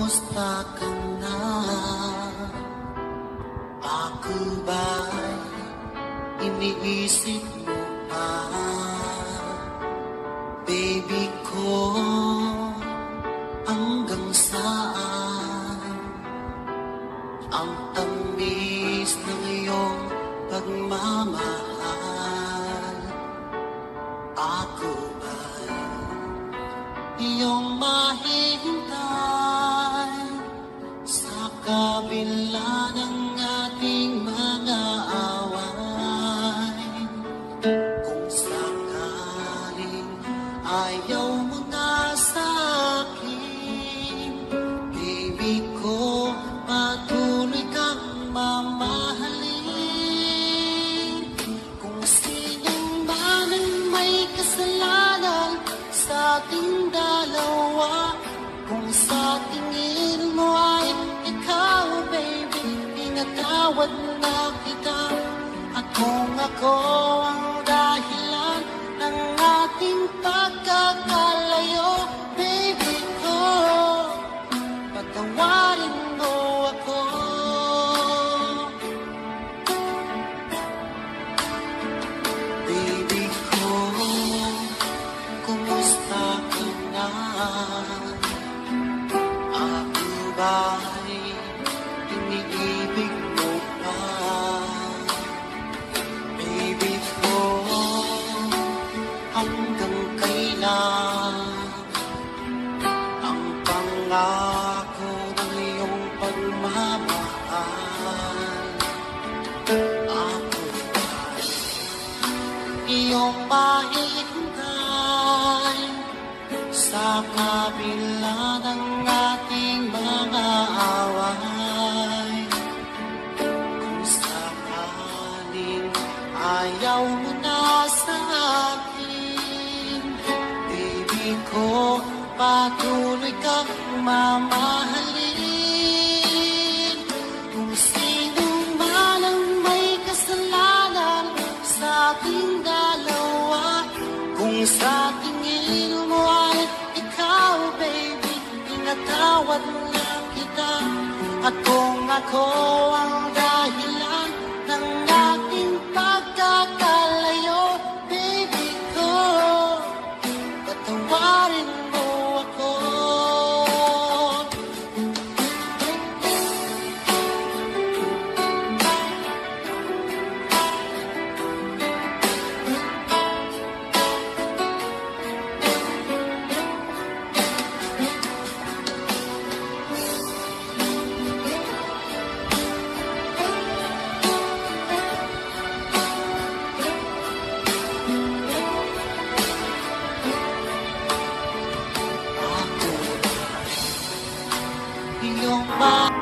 Kumusta ka na? Ako ba'y iniisip mo pa? Baby ko, hanggang saan ang tamis ng iyong pagmamahal? Ako ba'y iyong mahihintay sa kabila ng ating mga away? Kung sakaling ayaw mo na sa akin, baby ko, patuloy kang mamahalin. Kung sinong man ang may kasalanan sa ating dalawa, kung sa tingin mo ay ikaw, baby, pinatawad na kita. At kung ako ang dahilan ng ating pagkakalayo, baby ko, patawarin mo ako. Baby ko, kumusta ka na? Ako ba'y iniibig mo pa? Baby ko, hanggang kailan ang pangako ng iyong pagmamahal? Ako ba'y iyong mahihintay sa kabila ng ating mga away? Kung sakaling ayaw mo na sa akin, baby ko, patuloy kang mamahalin. Kung sino man ang may kasalanan sa ating dalawa, kung sa tingin mo ay ikaw, baby, pinatawad na kita. At kung ako ang dahilan ng ating pagkakalayo, baby ko, patawarin mo ako. Iyong mahal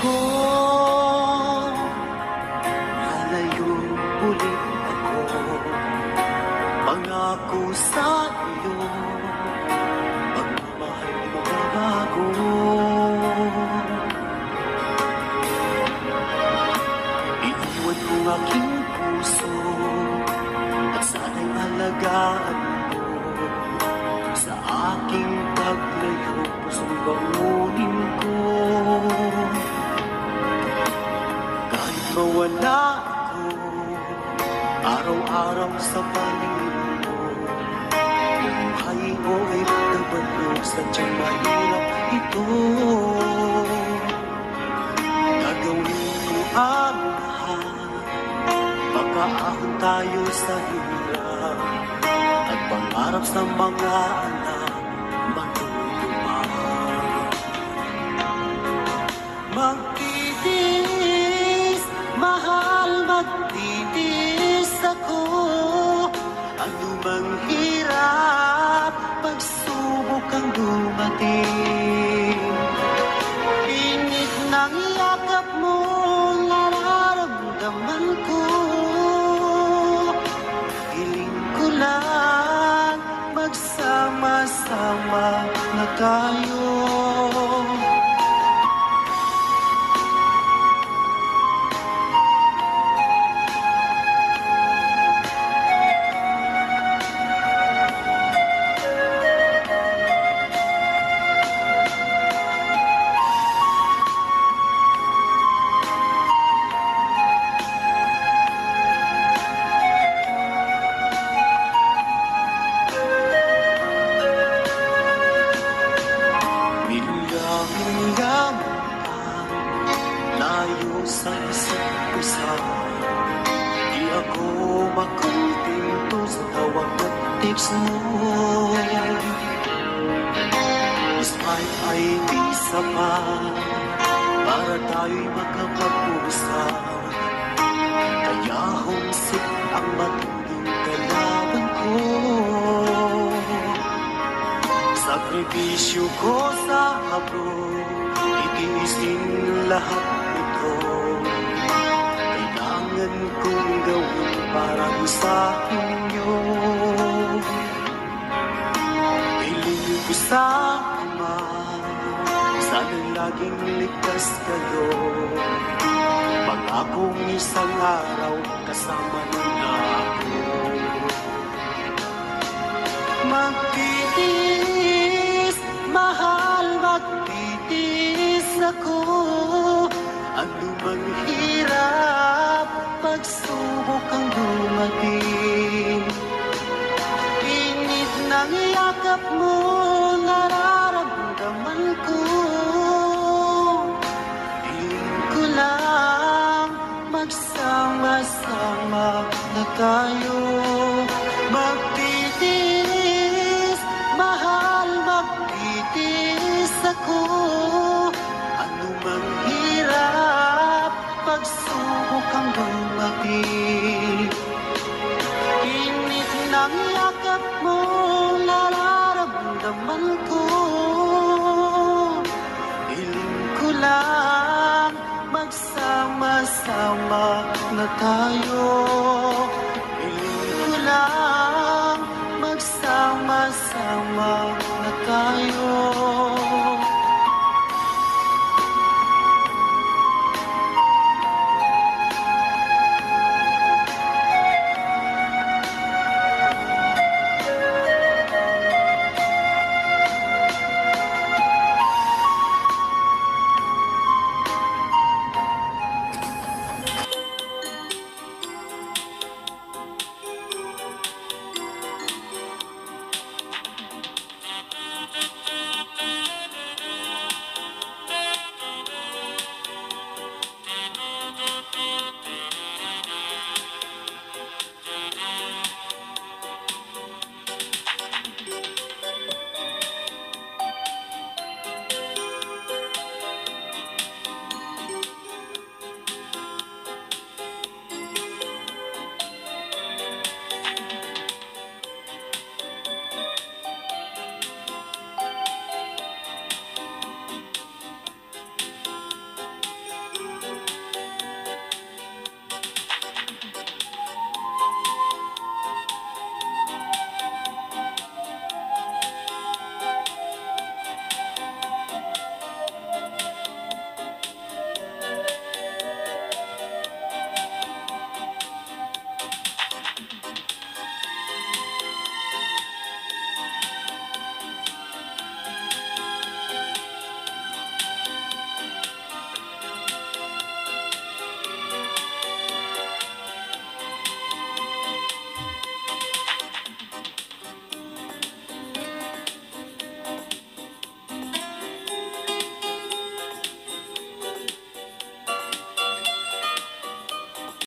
ko, lalayong ulit ako. Pangako sa iyo, pagmamahal di magbabago. Iiwan ko aking puso at sana'y alagaan mo. Sa aking paglayo, pusong baunin ko. Kahit mawala ako, araw-araw sa paligid mo. Buhay o OFW, sadyang mahirap ito. Gagawin ko ang lahat, makaahon tayo sa hirap. At pangarap sa mga anak, matutupad. Magtitiis, mahal, magtitiis ako. Ano mang hirap, pagsubok ang dumating. Init ng yakap mo, nararamdaman ko. Hiling ko lang, magsama-sama na tayo. lips mo. Despite ay di sapat para tayo'y makapag-usap, kaya homesick ang matinding kalaban ko. Sakripisyo ko sa abroad, itiisin lahat ito. Kailangan kong gawin para sa inyo. Hiling ko sa Ama, sana laging ligtas kayo. Pangakong isang araw kasama na ako. Magtitiis, mahal, magtitiis ako. Ano mang hirap, pagsubok ang dumating. Init ng yakap mo, nararamdaman ko. Hiling ko lang, magsama-sama na tayo. Magtitiis, mahal, magtitiis ako. Ano mang hirap, pagsubok ang dumating. Init ng